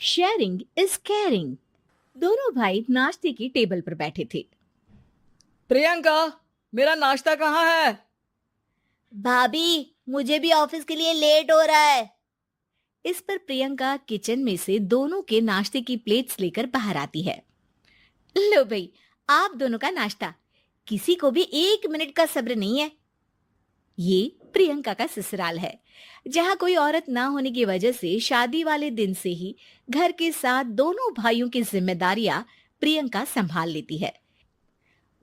Sharing is caring. दोनों भाई नाश्ते की टेबल पर बैठे थे। प्रियंका, मेरा नाश्ता कहाँ है? भाभी, मुझे भी ऑफिस के लिए लेट हो रहा है। इस पर प्रियंका किचन में से दोनों के नाश्ते की प्लेट्स लेकर बाहर आती है। लो भाई, आप दोनों का नाश्ता। किसी को भी 1 मिनट का सब्र नहीं है। ये प्रियंका का ससुराल है, जहाँ कोई औरत ना होने की वजह से शादी वाले दिन से ही घर के साथ दोनों भाइयों की जिम्मेदारियां प्रियंका संभाल लेती है।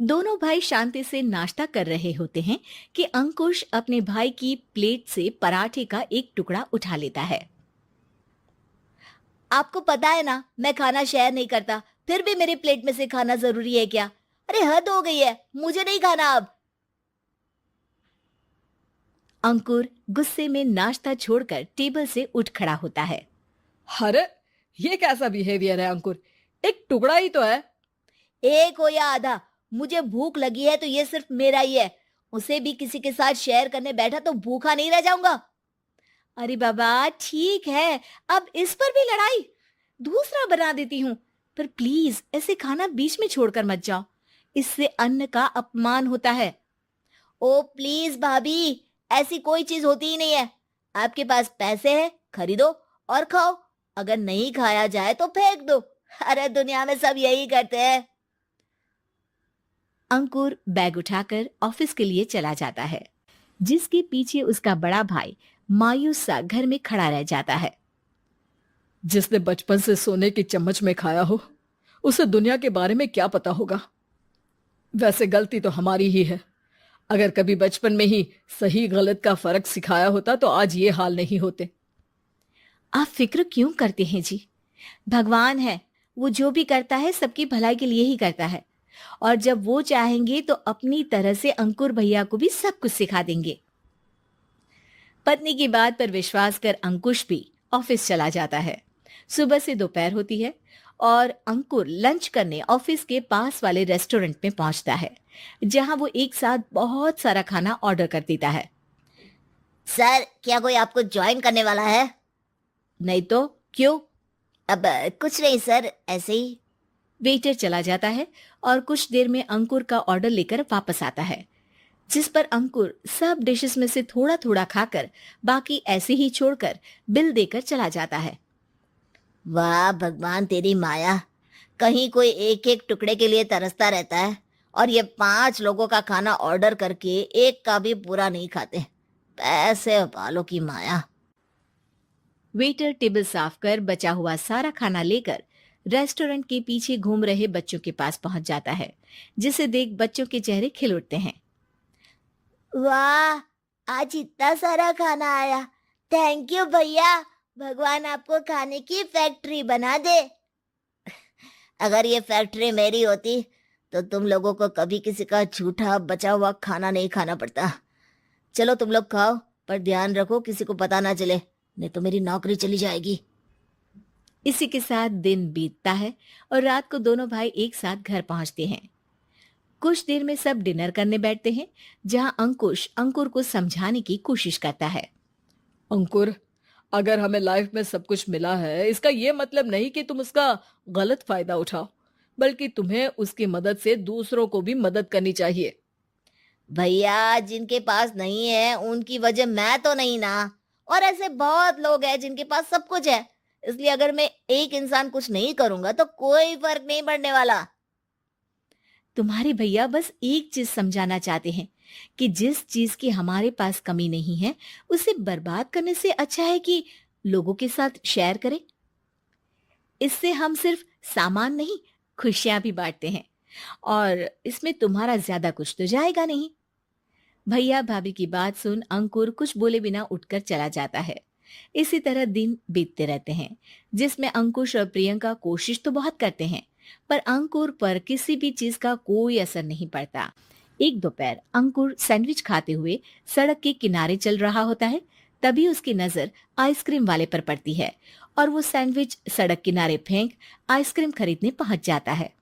दोनों भाई शांति से नाश्ता कर रहे होते हैं कि अंकुश अपने भाई की प्लेट से पराठे का एक टुकड़ा उठा लेता है। आपको पता है ना, मैं खाना शेयर नहीं करता, फिर भी मेरी प्लेट में से खाना जरूरी है क्या? अरे हद हो गई है, मुझे नहीं खाना अब। अंकुर गुस्से में नाश्ता छोड़कर टेबल से उठ खड़ा होता है। अरे, ये कैसा बिहेवियर है अंकुर? एक टुकड़ा ही तो है। एक हो या आधा, मुझे भूख लगी है तो ये सिर्फ मेरा ही है। उसे भी किसी के साथ शेयर करने बैठा तो भूखा नहीं रह जाऊंगा। अरे बाबा ठीक है, अब इस पर भी लड़ाई। दूसरा बना देती हूँ, पर प्लीज ऐसे खाना बीच में छोड़कर मत जाओ। इससे अन्न का अपमान होता है। ओ प्लीज भाभी, ऐसी कोई चीज होती ही नहीं है। आपके पास पैसे हैं, खरीदो और खाओ। अगर नहीं खाया जाए तो फेंक दो। अरे दुनिया में सब यही करते हैं। अंकुर बैग उठाकर ऑफिस के लिए चला जाता है, जिसके पीछे उसका बड़ा भाई मायूस सा घर में खड़ा रह जाता है। जिसने बचपन से सोने की चम्मच में खाया हो, उसे दुनिया के बारे में क्या पता होगा। वैसे गलती तो हमारी ही है। अगर कभी बचपन में ही सही गलत का फर्क सिखाया होता तो आज ये हाल नहीं होते। आप फिक्र क्यों करते हैं जी? भगवान है, वो जो भी करता है सबकी भलाई के लिए ही करता है। और जब वो चाहेंगे तो अपनी तरह से अंकुर भैया को भी सब कुछ सिखा देंगे। पत्नी की बात पर विश्वास कर अंकुश भी ऑफिस चला जाता है। सुबह से दोपहर होती है और अंकुर लंच करने ऑफिस के पास वाले रेस्टोरेंट में पहुंचता है, जहां वो एक साथ बहुत सारा खाना ऑर्डर कर देता है। सर, क्या कोई आपको ज्वाइन करने वाला है? नहीं तो क्यों? अब कुछ नहीं सर, ऐसे ही। वेटर चला जाता है और कुछ देर में अंकुर का ऑर्डर लेकर वापस आता है, जिस पर अंकुर सब डिशेस में से थोड़ा थोड़ा खाकर बाकी ऐसे ही छोड़कर बिल देकर चला जाता है। वाह भगवान, तेरी माया। कहीं कोई एक एक टुकड़े के लिए तरसता रहता है और ये 5 लोगों का खाना ऑर्डर करके एक का भी पूरा नहीं खाते। पैसे वालों की माया। वेटर टेबल साफ कर बचा हुआ सारा खाना लेकर रेस्टोरेंट के पीछे घूम रहे बच्चों के पास पहुंच जाता है, जिसे देख बच्चों के चेहरे खिल उठते हैं। वाह, आज इतना सारा खाना आया। थैंक यू भैया, भगवान आपको खाने की फैक्ट्री बना दे। अगर ये फैक्ट्री मेरी होती तो तुम लोगों को कभी किसी का झूठा बचा हुआ खाना नहीं खाना पड़ता। चलो तुम लोग खाओ, पर ध्यान रखो किसी को पता ना चले, नहीं तो मेरी नौकरी चली जाएगी। इसी के साथ दिन बीतता है और रात को दोनों भाई एक साथ घर पहुंचते हैं। कुछ देर में सब डिनर करने बैठते हैं, जहां अंकुश अंकुर को समझाने की कोशिश करता है। अंकुर, अगर हमें लाइफ में सब कुछ मिला है, इसका ये मतलब नहीं कि तुम उसका गलत फायदा उठाओ, बल्कि तुम्हें उसकी मदद से दूसरों को भी मदद करनी चाहिए। भैया, जिनके पास नहीं है उनकी वजह मैं तो नहीं ना। और ऐसे बहुत लोग हैं जिनके पास सब कुछ है। इसलिए अगर मैं एक इंसान कुछ नहीं करूंगा तो कोई फर्क नहीं पड़ने वाला। तुम्हारे भैया बस एक चीज समझाना चाहते हैं कि जिस चीज की हमारे पास कमी नहीं है, उसे बर्बाद करने से अच्छा है कि लोगों के साथ शेयर करें। इससे हम सिर्फ सामान नहीं, खुशियां भी बांटते हैं, और इसमें तुम्हारा ज्यादा कुछ तो जाएगा नहीं। भैया भाभी की बात सुन अंकुर कुछ बोले बिना उठकर चला जाता है। इसी तरह दिन बीतते रहते हैं, जिसमें अंकुश और प्रियंका कोशिश तो बहुत करते हैं, पर अंकुर पर किसी भी चीज का कोई असर नहीं पड़ता। एक दोपहर अंकुर सैंडविच खाते हुए सड़क के किनारे चल रहा होता है। तभी उसकी नजर आइसक्रीम वाले पर पड़ती है और वो सैंडविच सड़क किनारे फेंक आइसक्रीम खरीदने पहुंच जाता है।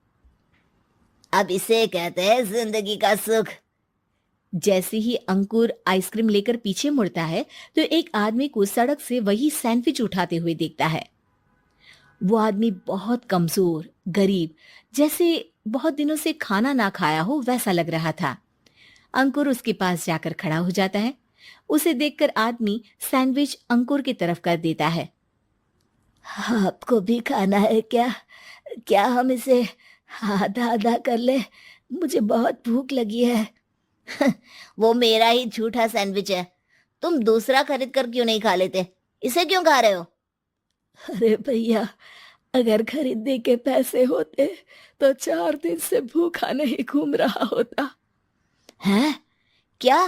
अब इसे कहते हैं जिंदगी का सुख। जैसे ही अंकुर आइसक्रीम लेकर पीछे मुड़ता है तो एक आदमी को सड़क से वही सैंडविच उठाते हुए देखता है। वो आदमी बहुत कमजोर, गरीब, जैसे बहुत दिनों से खाना ना खाया हो वैसा लग रहा था। अंकुर उसके पास जाकर खड़ा हो जाता है। उसे देखकर आदमी सैंडविच अंकुर की तरफ कर देता है। आपको भी खाना है क्या? क्या हम इसे आधा आधा कर ले? मुझे बहुत भूख लगी है। वो मेरा ही झूठा सैंडविच है। तुम दूसरा खरीद कर क्यों नहीं खा लेते? इसे क्यों खा रहे हो? अरे भैया, अगर खरीदने के पैसे होते तो 4 दिन से भूखा नहीं घूम रहा होता। हैं? क्या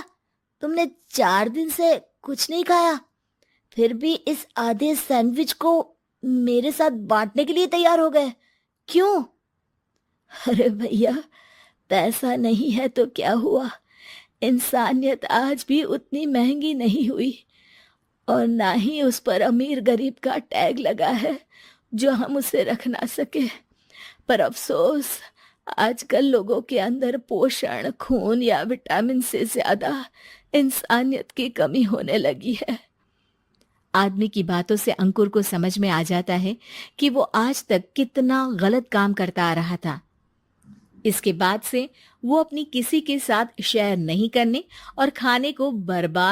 तुमने 4 दिन से कुछ नहीं खाया, फिर भी इस आधे सैंडविच को मेरे साथ बांटने के लिए तैयार हो गए? क्यों? अरे भैया, पैसा नहीं है तो क्या हुआ, इंसानियत आज भी उतनी महंगी नहीं हुई, और ना ही उस पर अमीर गरीब का टैग लगा है जो हम उसे रख ना सके। पर अफसोस, आजकल लोगों के अंदर पोषण, खून या विटामिन से ज्यादा इंसानियत की कमी होने लगी है। आदमी की बातों से अंकुर को समझ में आ जाता है कि वो आज तक कितना गलत काम करता आ रहा था। इसके बाद से वो अपनी किसी के साथ शेयर नहीं करने और खाने को बर्बाद